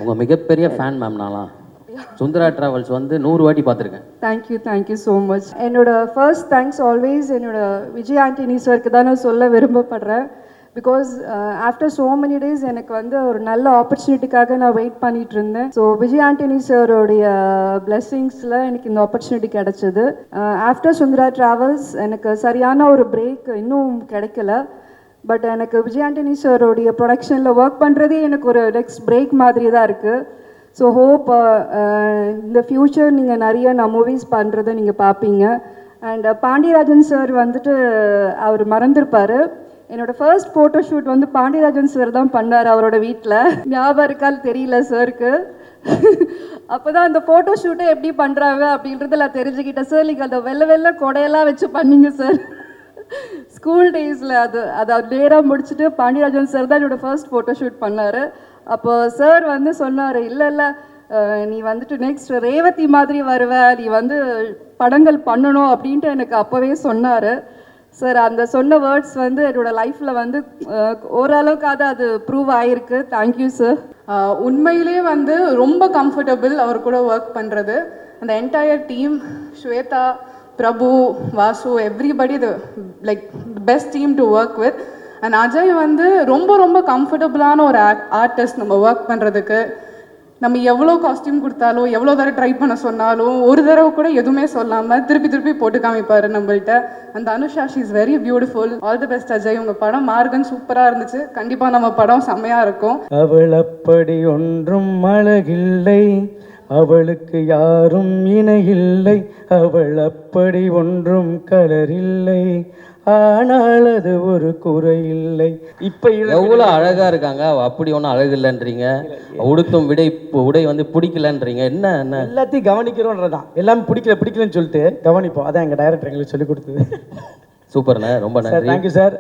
உங்கள் மிகப்பெரிய fan ma'am நான்லாம். சுந்தரா டிராவல்ஸ் வந்து 100 வாட்டி பார்த்துருக்கேன். Thank you so much. என்னோட ஃபர்ஸ்ட் தேங்க்ஸ் ஆல்வேஸ் என்னோட விஜய் ஆண்டனி சாருக்கு தான் நான் சொல்ல விரும்பப்படுறேன். Because after so many days எனக்கு வந்து ஒரு நல்ல ஆப்பர்ச்சுனிட்டிக்காக நான் வெயிட் பண்ணிட்டு இருந்தேன். ஸோ விஜய் ஆண்டனி சாரோடைய பிளெஸ்ஸிங்ஸில் எனக்கு இந்த ஆப்பர்ச்சுனிட்டி கிடைச்சது. ஆஃப்டர் சுந்தரா ட்ராவல்ஸ் எனக்கு சரியான ஒரு பிரேக் இன்னும் கிடைக்கல. பட் எனக்கு விஜய் ஆண்டனி சாரோடைய ப்ரொடக்ஷனில் ஒர்க் பண்ணுறதே எனக்கு ஒரு நெக்ஸ்ட் பிரேக் மாதிரி தான் இருக்குது. ஸோ ஹோப் இந்த ஃப்யூச்சர் நீங்கள் நிறைய நான் மூவிஸ் பண்ணுறதை நீங்கள் பார்ப்பீங்க. அண்ட் பாண்டியராஜன் சார் வந்துட்டு அவர் மறந்துருப்பார். என்னோடய ஃபர்ஸ்ட் ஃபோட்டோ ஷூட் வந்து பாண்டியராஜன் சார் தான் பண்ணார் அவரோட வீட்டில். ஞாபகம் இருக்கான்னு தெரியல சாருக்கு. அப்போ தான் அந்த ஃபோட்டோ ஷூட்டை எப்படி பண்ணுறாங்க அப்படின்றத நான் தெரிஞ்சுக்கிட்டேன். சார் நீங்கள் அந்த வெள்ளை கொடையெல்லாம் வச்சு பண்ணீங்க சார் ஸ்கூல் டேஸில். அதை நேராக முடிச்சுட்டு பாண்டியராஜன் சார் தான் என்னோடய ஃபர்ஸ்ட் ஃபோட்டோ ஷூட் பண்ணார். அப்போ சார் வந்து சொன்னார், இல்லை நீ வந்துட்டு நெக்ஸ்ட் ரேவதி மாதிரி வருவ, நீ வந்து படங்கள் பண்ணணும் அப்படின்ட்டு எனக்கு அப்போவே சொன்னார் சார். அந்த சொன்ன வேர்ட்ஸ் வந்து என்னோட லைஃப்பில் வந்து ஓரளவுக்காவது அது ப்ரூவ் ஆகிருக்கு. Thank you sir. உண்மையிலே வந்து ரொம்ப கம்ஃபர்டபுள் அவர் கூட ஒர்க் பண்ணுறது. அந்த entire team, Shweta, Prabhu, Vasu, everybody like best team to work with. And Ajay வந்து ரொம்ப கம்ஃபர்டபுளான ஒரு ஆர்டிஸ்ட் நம்ம ஒர்க் பண்ணுறதுக்கு. நம்ம எவ்வளோ காஸ்டியூம் கொடுத்தாலும் எவ்வளோ தடவை ட்ரை பண்ண சொன்னாலும் ஒரு தடவை கூட எதுவுமே சொல்லாமல் திருப்பி போட்டு காமிப்பார் நம்மள்கிட்ட. அந்த Anusha, she is very beautiful. All the best Ajay. உங்கள் படம் மார்கன் சூப்பராக இருந்துச்சு. கண்டிப்பாக நம்ம படம் செம்மையாக இருக்கும். அவள் அப்படி ஒன்றும் அழகில்லை, அவளுக்கு யாரும் இணையில்லை, அவள் அப்படி ஒன்றும் கலரில்லை, ஆனால் அது ஒரு குறையில்லை. இப்போ எவ்வளோ அழகா இருக்காங்க, அப்படி ஒன்றும் அழகு இல்லைன்றீங்க. உடுத்தும் உடை வந்து பிடிக்கலன்றீங்க. என்ன எல்லாத்தையும் கவனிக்கிறோன்றதான். எல்லாமே பிடிக்கலன்னு சொல்லிட்டு கவனிப்போம். அதான் எங்கள் டைரக்டர் எங்களுக்கு சொல்லிக் கொடுத்தது. சூப்பர்ண்ணே, ரொம்ப நன்றி. Thank you sir.